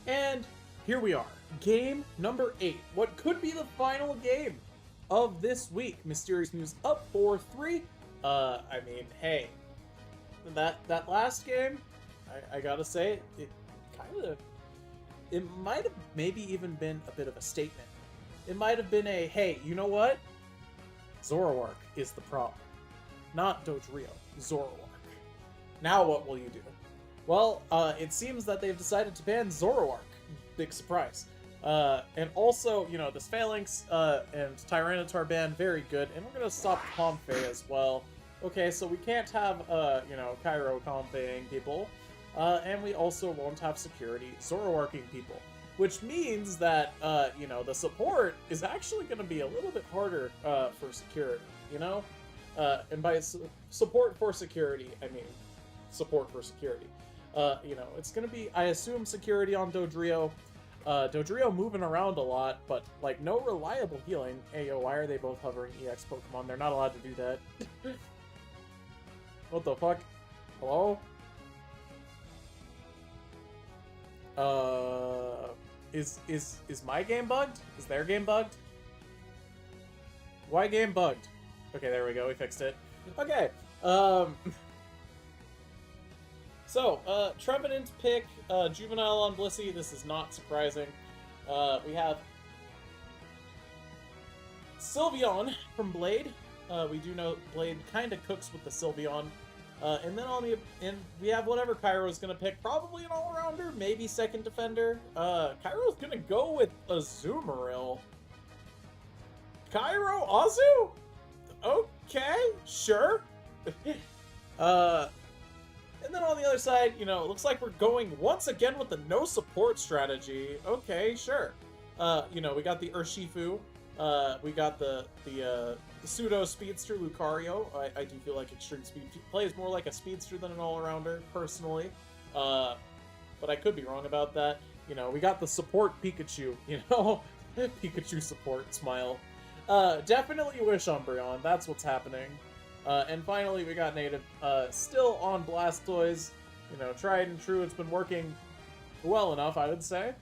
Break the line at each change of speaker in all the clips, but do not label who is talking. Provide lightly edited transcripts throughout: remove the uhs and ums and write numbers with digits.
And here we are, game number 8. What could be the final game of this week? Mysterious News up 4-3. I mean, hey, that last game, I gotta say, it might have maybe even been a bit of a statement. It might have been a, hey, you know what? Zoroark is the problem. Not Dodrio, Zoroark. Now what will you do? Well, it seems that they've decided to ban Zoroark. Big surprise. And also, you know, this Phalanx and Tyranitar ban, very good. And we're going to stop Comfey as well. Okay, so we can't have, you know, Cairo Comfeying people. And we also won't have security Zoroarking people. Which means that, you know, the support is actually going to be a little bit harder for security, you know? And by support for security, I mean support for security. You know, it's going to be, I assume, security on Dodrio. Dodrio moving around a lot, but, like, no reliable healing. Ayo, why are they both hovering EX Pokemon? They're not allowed to do that. What the fuck? Hello? Is my game bugged? Is their game bugged? Why game bugged? Okay, there we go, we fixed it. Okay, so, Trevenant pick, Juvenile on Blissey, this is not surprising. We have Sylveon from Blade. We do know Blade kind of cooks with the Sylveon. And then we have whatever Cairo's gonna pick, probably an all-rounder, maybe second defender. Cairo's gonna go with Azumarill. Cairo? Azu? Okay, sure. And then on the other side, you know, it looks like we're going once again with the no support strategy. Okay, sure. You know, we got the Urshifu. We got the pseudo speedster Lucario. I do feel like Extreme Speed plays more like a speedster than an all-arounder, personally. But I could be wrong about that. You know, we got the support Pikachu, you know? Pikachu support, smile. Definitely Wish Umbreon, that's what's happening. And finally, we got Native, still on Blastoise. You know, tried and true, it's been working well enough, I would say.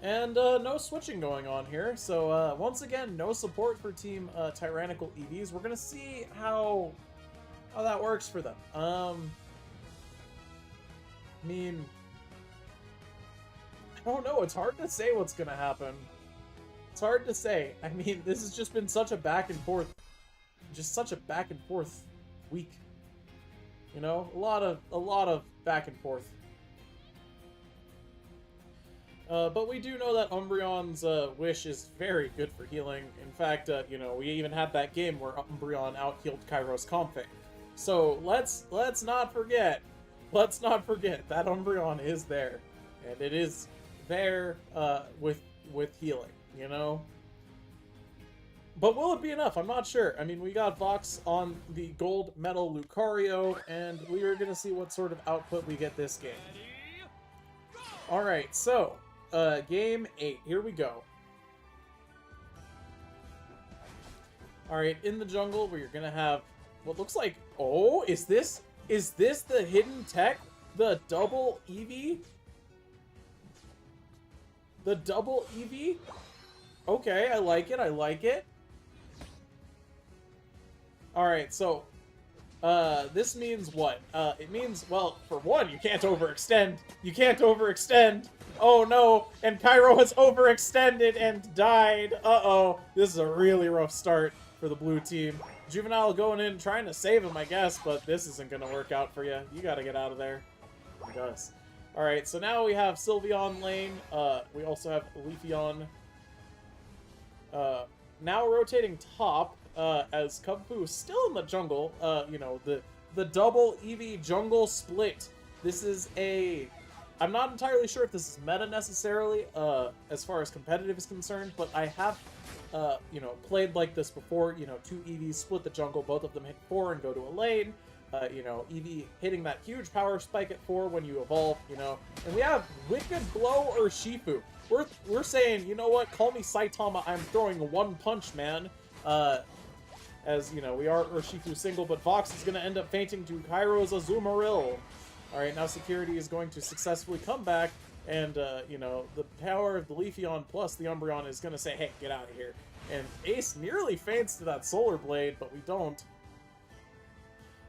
And no switching going on here, so once again, no support for Team Tyrannical EVs. We're gonna see how that works for them. I mean, I don't know. It's hard to say what's gonna happen. It's hard to say. I mean, this has just been such a back and forth, week. You know, a lot of back and forth. But we do know that Umbreon's Wish is very good for healing. In fact, you know, we even had that game where Umbreon out-healed Kairos Comfey. So let's not forget that Umbreon is there, and it is there with healing, you know. But will it be enough? I'm not sure. I mean, we got Vox on the gold medal Lucario, and we are gonna see what sort of output we get this game. All right, so. Game 8. Here we go. Alright, in the jungle, where you're gonna have what looks like... Oh, is this the hidden tech? The double Eevee? The double Eevee? Okay, I like it. Alright, so... this means what? It means, well, for one, you can't overextend. Oh no, and Cairo has overextended and died. Uh-oh, this is a really rough start for the blue team. Juvenile going in, trying to save him, I guess, but this isn't going to work out for you. You got to get out of there. It does. Alright, so now we have Sylveon lane. We also have Leafeon. Now rotating top, as Kubfu is still in the jungle. You know, the double Eevee jungle split. This is a... I'm not entirely sure if this is meta necessarily, as far as competitive is concerned, but I have, you know, played like this before. You know, two EVs split the jungle, both of them hit 4 and go to a lane. You know, Eevee hitting that huge power spike at 4 when you evolve, you know. And we have Wicked Blow or Shifu. We're saying, you know what, call me Saitama, I'm throwing one punch, man. As, you know, we are Urshifu single, but Vox is going to end up fainting to Kairo's Azumarill. Alright, now Security is going to successfully come back, and, you know, the power of the Leafeon plus the Umbreon is going to say, hey, get out of here. And Ace nearly faints to that Solar Blade, but we don't.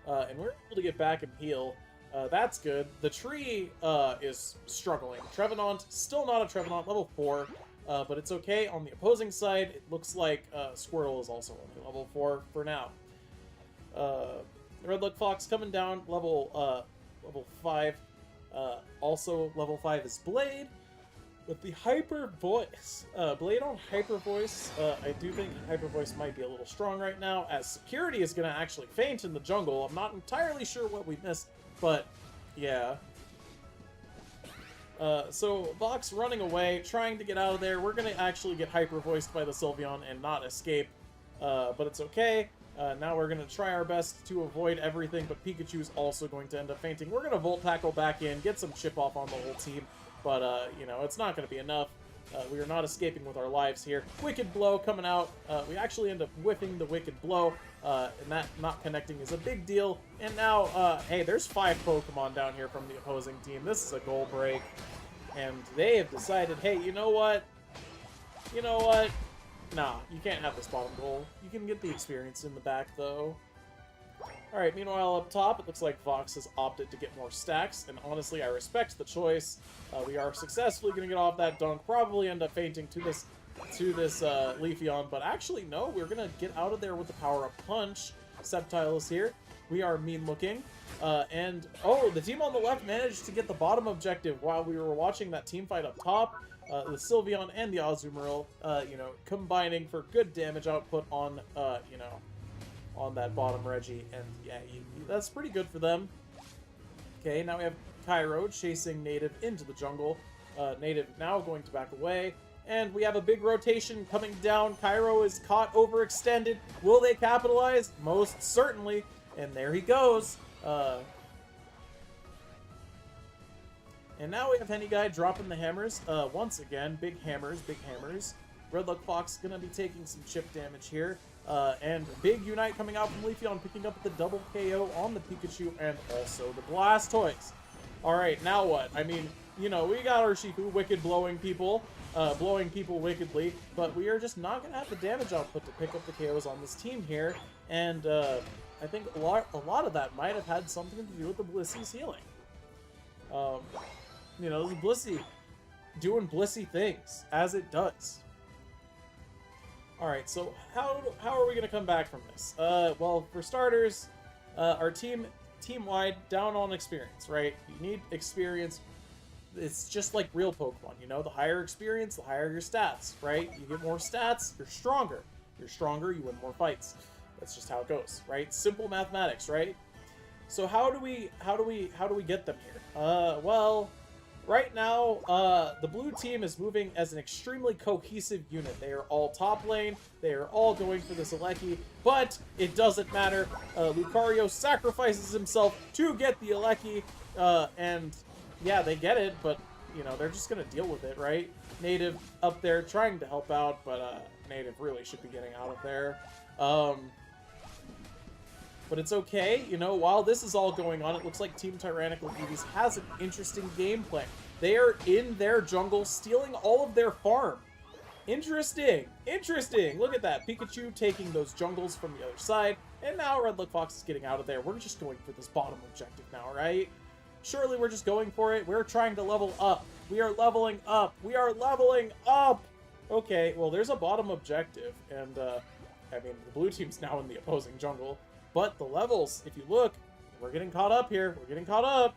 And we're able to get back and heal. That's good. The tree is struggling. Trevenant, still not a Trevenant, level 4, but it's okay. On the opposing side, it looks like Squirtle is also only level 4 for now. Red Lug Fox coming down, level 5. Also, level 5 is Blade. With the Hyper Voice. Blade on Hyper Voice. I do think Hyper Voice might be a little strong right now, as Security is going to actually faint in the jungle. I'm not entirely sure what we missed, but yeah. So Vox running away, trying to get out of there. We're going to actually get Hyper Voiced by the Sylveon and not escape, but it's okay. Now we're going to try our best to avoid everything, but Pikachu is also going to end up fainting. We're going to Volt Tackle back in, get some chip off on the whole team. But, you know, it's not going to be enough. We are not escaping with our lives here. Wicked Blow coming out. We actually end up whiffing the Wicked Blow, and that not connecting is a big deal. And now, hey, there's 5 Pokemon down here from the opposing team. This is a goal break. And they have decided, hey, you know what? You know what? Nah, you can't have this bottom goal. You can get the experience in the back, though. Alright, meanwhile up top, it looks like Vox has opted to get more stacks, and honestly, I respect the choice. We are successfully going to get off that dunk, probably end up fainting to this Leafeon, but actually, no, we're going to get out of there with the power-up punch. Sceptile is here. We are mean-looking. And, oh, the team on the left managed to get the bottom objective while we were watching that team fight up top. The Sylveon and the Azumarill, you know, combining for good damage output on, you know, on that bottom Reggie, and yeah, that's pretty good for them. Okay, now we have Cairo chasing Native into the jungle. Native now going to back away, and we have a big rotation coming down. Cairo is caught overextended. Will they capitalize? Most certainly, and there he goes. And now we have Henny Guy dropping the hammers. Once again, big hammers, big hammers. Red Lug Fox gonna be taking some chip damage here. And big Unite coming out from Leafeon, picking up the double KO on the Pikachu and also the Blastoise. Alright, now what? I mean, you know, we got our Urshifu Wicked blowing people wickedly, but we are just not going to have the damage output to pick up the KOs on this team here, and I think a lot of that might have had something to do with the Blissey's healing. You know, the Blissey doing Blissey things, as it does. Alright, so how are we going to come back from this? Well, for starters, our team-wide down on experience, right? You need experience. It's just like real Pokemon, you know? The higher experience, the higher your stats, right? You get more stats, you're stronger. You're stronger, you win more fights. That's just how it goes, right? Simple mathematics, right? So how do we get them here? Well, right now, the blue team is moving as an extremely cohesive unit. They are all top lane, they are all going for this Alecki, but it doesn't matter. Lucario sacrifices himself to get the Alecki, and yeah, they get it, but, you know, they're just gonna deal with it, right? Native up there trying to help out, but Native really should be getting out of there. But it's okay, you know, while this is all going on, it looks like Team Tyrannical Eevees has an interesting game plan. They are in their jungle, stealing all of their farm. Interesting, interesting. Look at that, Pikachu taking those jungles from the other side, and now Red Lug Fox is getting out of there. We're just going for this bottom objective now, right? Surely we're just going for it. We're trying to level up. We are leveling up. We are leveling up! Okay, well, there's a bottom objective, and, I mean, the blue team's now in the opposing jungle. But the levels, if you look, we're getting caught up here. We're getting caught up.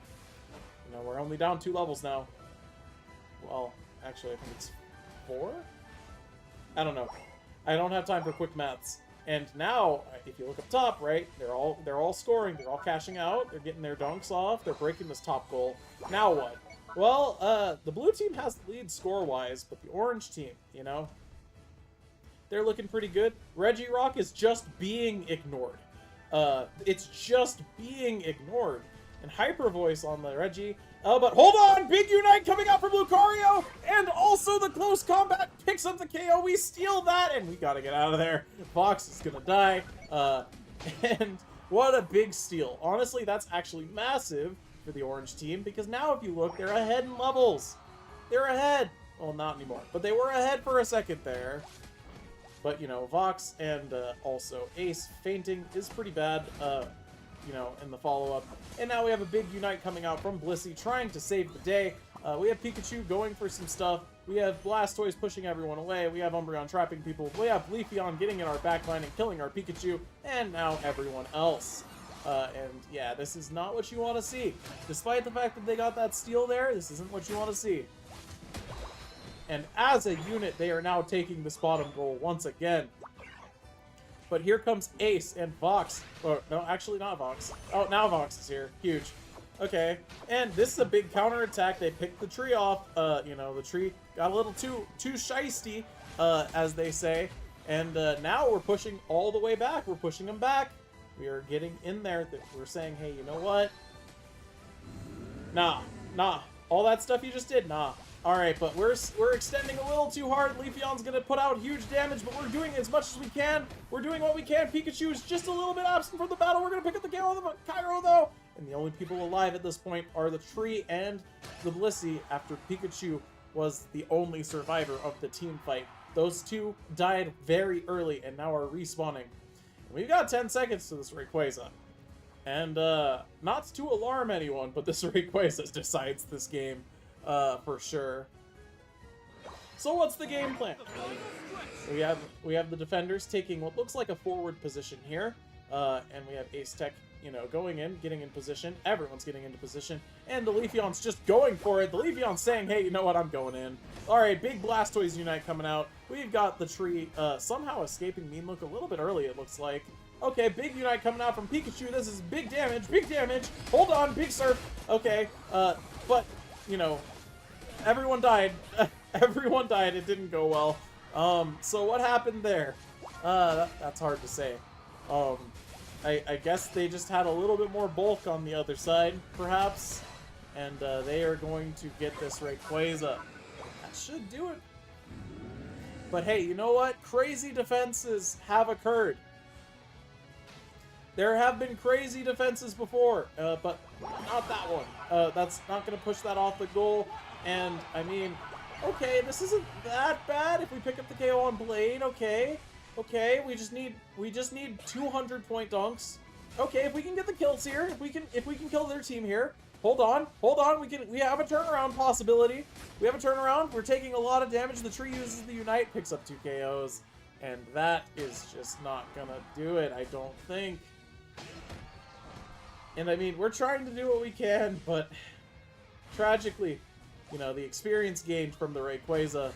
You know, we're only down 2 levels now. Well, actually, I think it's 4? I don't know. I don't have time for quick maths. And now, if you look up top, right, they're all scoring. They're all cashing out. They're getting their dunks off. They're breaking this top goal. Now what? Well, the blue team has the lead score-wise, but the orange team, you know, they're looking pretty good. Regirock is just being ignored. It's just being ignored. And Hyper Voice on the Reggie. But hold on! Big Unite coming out from Lucario! And also the close combat picks up the KO. We steal that, and we gotta get out of there. Vox is gonna die. And what a big steal. Honestly, that's actually massive for the orange team, because now if you look, they're ahead in levels. They're ahead. Well, not anymore, but they were ahead for a second there. But, you know, Vox and also Ace fainting is pretty bad, you know, in the follow-up. And now we have a big Unite coming out from Blissey, trying to save the day. We have Pikachu going for some stuff. We have Blastoise pushing everyone away. We have Umbreon trapping people. We have Leafeon getting in our backline and killing our Pikachu. And now everyone else. And yeah, this is not what you want to see. Despite the fact that they got that steal there, this isn't what you want to see. And as a unit, they are now taking this bottom goal once again. But here comes Ace and Vox. Or, no, actually not Vox. Oh, now Vox is here. Huge. Okay. And this is a big counterattack. They picked the tree off. You know, the tree got a little too shiesty, as they say. And now we're pushing all the way back. We're pushing them back. We are getting in there. We're saying, hey, you know what? Nah. All that stuff you just did? Nah. Alright, but we're extending a little too hard. Leafeon's gonna put out huge damage, but we're doing as much as we can. We're doing what we can. Pikachu is just a little bit absent from the battle. We're gonna pick up the KO of the Cairo, though. And the only people alive at this point are the tree and the Blissey, after Pikachu was the only survivor of the team fight. Those two died very early and now are respawning. We've got 10 seconds to this Rayquaza. And, not to alarm anyone, but this Rayquaza decides this game. For sure. So what's the game plan? We have the defenders taking what looks like a forward position here, and we have Ace Tech, you know, going in, getting in position. Everyone's getting into position, and the Leafeon's just going for it. The Leafeon's saying, "Hey, you know what? I'm going in." All right, big Blastoise Unite coming out. We've got the tree somehow escaping Mean Look a little bit early. It looks like. Okay, big Unite coming out from Pikachu. This is big damage. Big damage. Hold on, Big Surf. Okay, but you know. Everyone died. Everyone died. It didn't go well. So what happened there? That's hard to say. I guess they just had a little bit more bulk on the other side, perhaps. And they are going to get this Rayquaza. That should do it. But hey, you know what? Crazy defenses have occurred. There have been crazy defenses before, but not that one. That's not going to push that off the goal. And, I mean, okay, this isn't that bad if we pick up the KO on Blade, okay. Okay, we just need 200 point dunks. Okay, if we can get the kills here, if we can kill their team here. Hold on, we have a turnaround possibility. We have a turnaround. We're taking a lot of damage. The tree uses the Unite, picks up 2 KOs, and that is just not gonna do it, I don't think. And I mean, we're trying to do what we can, but tragically, you know, the experience gained from the Rayquaza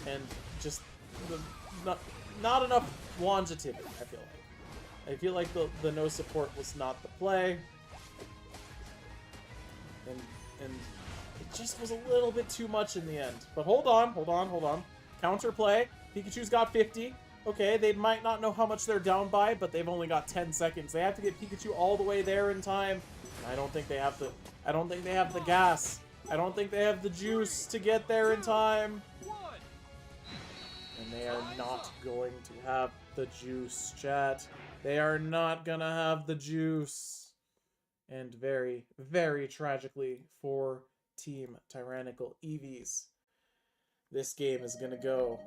and just not enough longevity, I feel like. I feel like the no support was not the play. And it just was a little bit too much in the end. But hold on. Counterplay. Pikachu's got 50. Okay, they might not know how much they're down by, but they've only got 10 seconds. They have to get Pikachu all the way there in time. I don't think they have the gas. I don't think they have the juice to get there in time. And they are not going to have the juice, chat. They are not gonna have the juice. And very, very tragically for Team Tyrannical Eevees, this game is gonna go